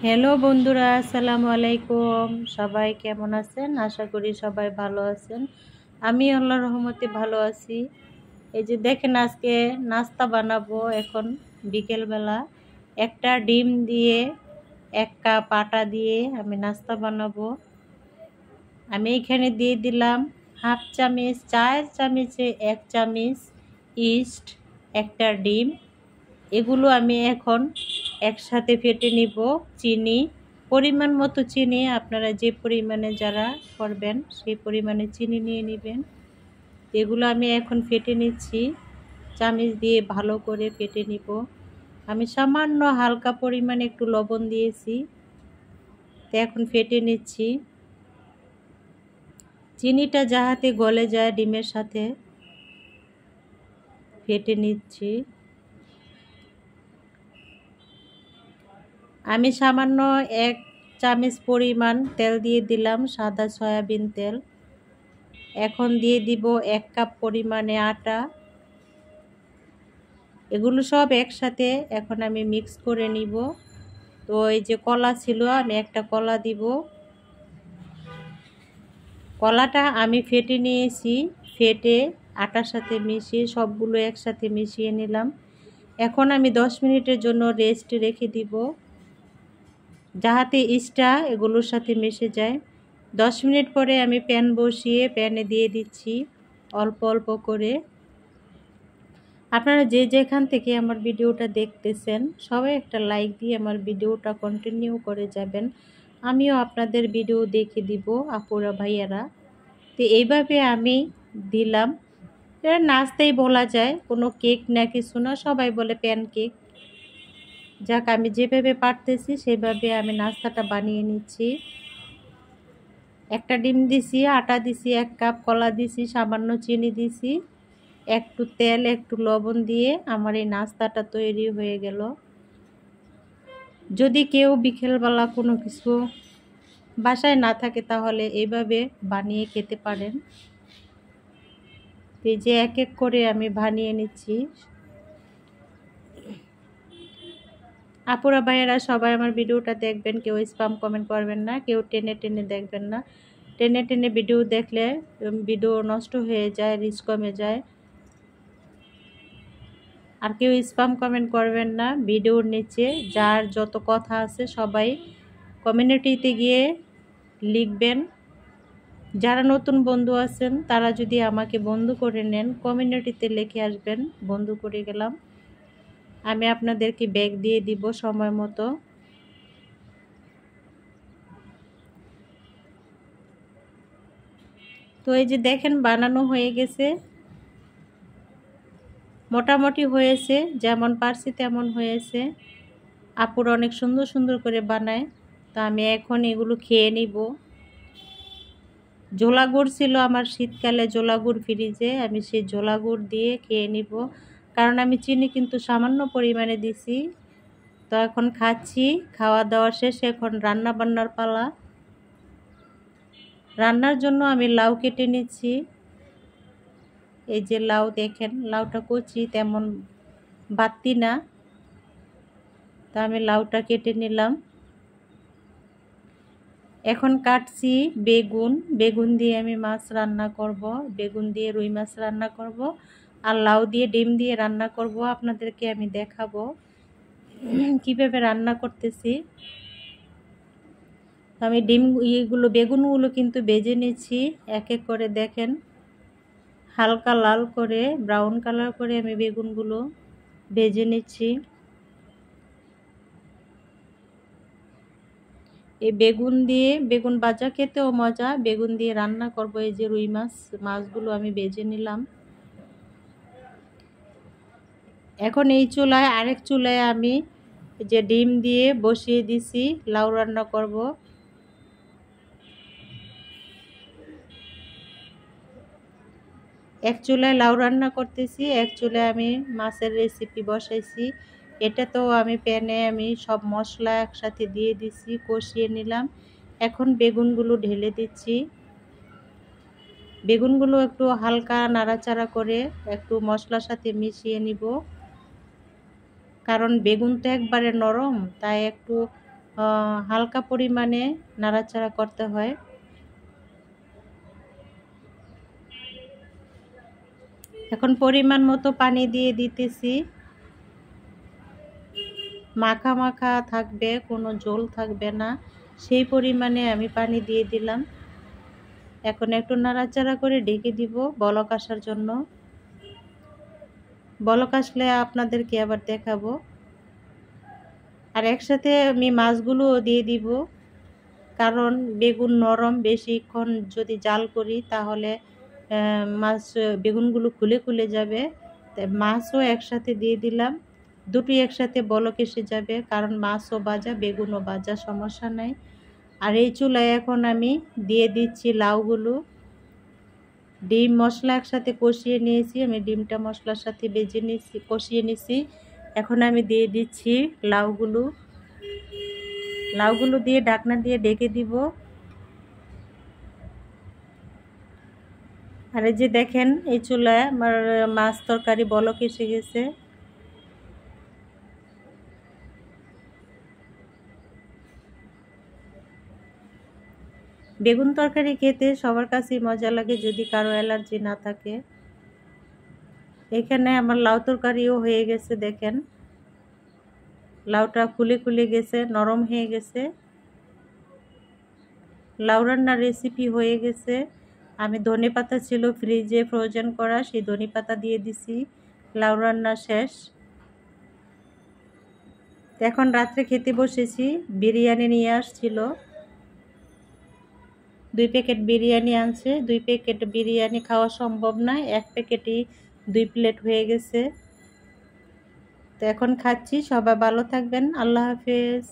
Hello বন্ধুরা, আসসালামু আলাইকুম। সবাই কেমন আছেন? আশা করি সবাই ভালো আছেন। আমি আল্লাহর রহমতে ভালো আছি। এই যে দেখেন, আজকে নাস্তা বানাবো। এখন বিকেলবেলা একটা ডিম দিয়ে 1 কাপ আটা দিয়ে আমি নাস্তা বানাবো। আমি এখানে দিয়ে দিলাম হাফ চামচ, 4 চামচে 1 চামচ ইস্ট, একটা ডিম। এগুলো আমি এখন একসাথে ফেটে নিব। চিনি, পরিমাণ মতো চিনি, আপনারা যে পরিমাণে যারা করবেন সেই পরিমাণে চিনি নিয়ে নেবেন। এগুলো আমি এখন ফেটে নিচ্ছি, চামচ দিয়ে ভালো করে ফেটে নিব। আমি সামান্য হালকা পরিমাণে একটু লবণ দিয়েছি, তো এখন ফেটে নিচ্ছি। চিনিটা যাহাতে গলে যায় ডিমের সাথে, ফেটে নিচ্ছি। আমি সামান্য 1 চামচ পরিমাণ তেল দিয়ে দিলাম, সাদা সয়াবিন তেল। এখন দিয়ে দিব 1 কাপ পরিমাণে আটা। এগুলো সব একসাথে এখন আমি মিক্স করে নিব। তো এই যে কলা ছিল, আমি একটা কলা দিব। কলাটা আমি ফেটে নিয়েছি, ফেটে আটার সাথে মিশিয়ে সবগুলো একসাথে মিশিয়ে নিলাম। এখন আমি 10 মিনিটের জন্য রেস্ট রেখে দিব, যাহাতে ইস্টটা এগুলোর সাথে মিশে যায়। 10 মিনিট পরে আমি প্যান বসিয়ে প্যানে দিয়ে দিচ্ছি অল্প অল্প করে। আপনারা যে যেখান থেকে আমার ভিডিওটা দেখতেছেন সবাই একটা লাইক দিয়ে আমার ভিডিওটা কন্টিনিউ করে যাবেন। আমিও আপনাদের ভিডিও দেখে দিব আপুরা ভাইয়ারা। তো এইভাবে আমি দিলাম। এটা নাস্তাই বলা যায়, কোনো কেক না কিছু না, সবাই বলে প্যান কেক। যাক, আমি যেভাবে পারতেছি সেভাবে আমি নাস্তাটা বানিয়ে নিচ্ছি। একটা ডিম দিছি, আটা দিছি 1 কাপ, কলা দিছি, সামান্য চিনি দিছি, একটু তেল, একটু লবণ দিয়ে আমার এই নাস্তাটা তৈরি হয়ে গেল। যদি কেউ বিকেলবেলা কোনো কিছু বাসায় না থাকে তাহলে এইভাবে বানিয়ে খেতে পারেন। এই যে এক এক করে আমি বানিয়ে নিচ্ছি। আপুরা ভাইয়েরা সবাই আমার ভিডিওটা দেখবেন, কেউ স্প্যাম কমেন্ট করবেন না, কেউ টেনে টেনে দেখবেন না। টেনে টেনে ভিডিও দেখলে ভিডিও নষ্ট হয়ে যায়, রিচ কমে যায়। আর কেউ স্প্যাম কমেন্ট করবেন না। ভিডিওর নিচে যার যত কথা আছে সবাই কমিউনিটিতে গিয়ে লিখবেন। যারা নতুন বন্ধু আছেন তারা যদি আমাকে বন্ধু করে নেন, কমিউনিটিতে লিখে আসবেন বন্ধু করে গেলাম, আমি আপনাদেরকে ব্যাগ দিয়ে দিব সময় মতো। তো এই যে দেখেন বানানো হয়ে গেছে, মোটামুটি হয়েছে, যেমন পারছি তেমন হয়েছে। আপুর অনেক সুন্দর সুন্দর করে বানায়। তো আমি এখন এগুলো খেয়ে নিব। ঝোলা গুড় ছিল আমার শীতকালে, ঝোলা গুড় ফ্রিজে, আমি সেই ঝোলা গুড় দিয়ে খেয়ে নিব, কারণ আমি চিনি কিন্তু সামান্য পরিমাণে দিছি। তো এখন খাচ্ছি, খাওয়া দাওয়া শেষ, এখন রান্না বান্নার পালা। রান্নার জন্য আমি লাউ কেটে নিচ্ছি। এই যে লাউ দেখেন, লাউটা কচি, তেমন বাত্তি না। তা আমি লাউটা কেটে নিলাম। এখন কাটছি বেগুন, বেগুন দিয়ে আমি মাছ রান্না করব, বেগুন দিয়ে রুই মাছ রান্না করব, আর লাউ দিয়ে ডিম দিয়ে রান্না করব। আপনাদেরকে আমি দেখাবো কিভাবে রান্না করতেছি। আমি বেগুনগুলো কিন্তু ভেজে নিচ্ছি এক এক করে। দেখেন, হালকা লাল করে ব্রাউন কালার করে আমি বেগুনগুলো ভেজে নিচ্ছি। এই বেগুন ভাজা খেতেও মজা, বেগুন দিয়ে রান্না করব। এই যে রুই মাছগুলো আমি ভেজে নিলাম। এখন এই চুলায়, আরেক চুলায় আমি যে ডিম দিয়ে বসিয়ে দিছি, লাউ রান্না করব। এক চুলায় লাউ রান্না করতেছি, এক চুলায় আমি মাছের রেসিপি বসাইছি। এটাতেও আমি প্যানে আমি সব মশলা একসাথে দিয়ে দিছি, কষিয়ে নিলাম। এখন বেগুনগুলো ঢেলে দিচ্ছি। বেগুনগুলো একটু হালকা নাড়াচাড়া করে একটু মশলার সাথে মিশিয়ে নিব, কারণ বেগুন তো একবারে নরম, তাই একটু হালকা পরিমাণে নাড়াচাড়া করতে হয়। এখন পরিমাণ মতো পানি দিয়ে দিতেছি। মাখা মাখা থাকবে, কোনো ঝোল থাকবে না, সেই পরিমাণে আমি পানি দিয়ে দিলাম। এখন একটু নাড়াচাড়া করে ঢেকে দিব বলক আসার জন্য। বলক আসলে আপনাদেরকে আবার দেখাবো। আর একসাথে আমি মাছগুলোও দিয়ে দিব, কারণ বেগুন নরম, বেশিক্ষণ যদি জাল করি তাহলে বেগুনগুলো খুলে খুলে যাবে। তাই মাছও একসাথে দিয়ে দিলাম, দুটোই একসাথে বলক এসে যাবে, কারণ মাছও ভাজা বেগুনও ভাজা, সমস্যা নাই। আর এই চুলায় এখন আমি দিয়ে দিচ্ছি লাউগুলো। ডিম মশলা একসাথে কষিয়ে নিয়েছি, আমি ডিমটা মশলার সাথে ভেজে নিয়েছি, কষিয়ে নিয়েছি। এখন আমি দিয়ে দিচ্ছি লাউগুলো। লাউগুলো দিয়ে ঢাকনা দিয়ে ঢেকে দিব। আর এই যে দেখেন, এই চুলায় আমার মাছ তরকারি বলক এসে গেছে। বেগুন তরকারি খেতে সবার কাছেই মজা লাগে, যদি কারো অ্যালার্জি না থাকে। এখানে আমার লাউ তরকারিও হয়ে গেছে, দেখেন লাউটা ফুলে ফুলে গেছে, নরম হয়ে গেছে। লাউ রান্নার রেসিপি হয়ে গেছে। আমি ধনেপাতা ছিল ফ্রিজে ফ্রোজেন করা, সেই ধনেপাতা দিয়ে দিছি। লাউ রান্না শেষ। এখন রাত্রে খেতে বসেছি। বিরিয়ানি নিয়ে আসছিল, 2 প্যাকেট বিরিয়ানি আনছে। 2 প্যাকেট বিরিয়ানি খাওয়া সম্ভব না, 1 প্যাকেটই 2 প্লেট হয়ে গেছে। তো এখন খাচ্ছি। সবাই ভালো থাকবেন, আল্লাহ হাফেজ।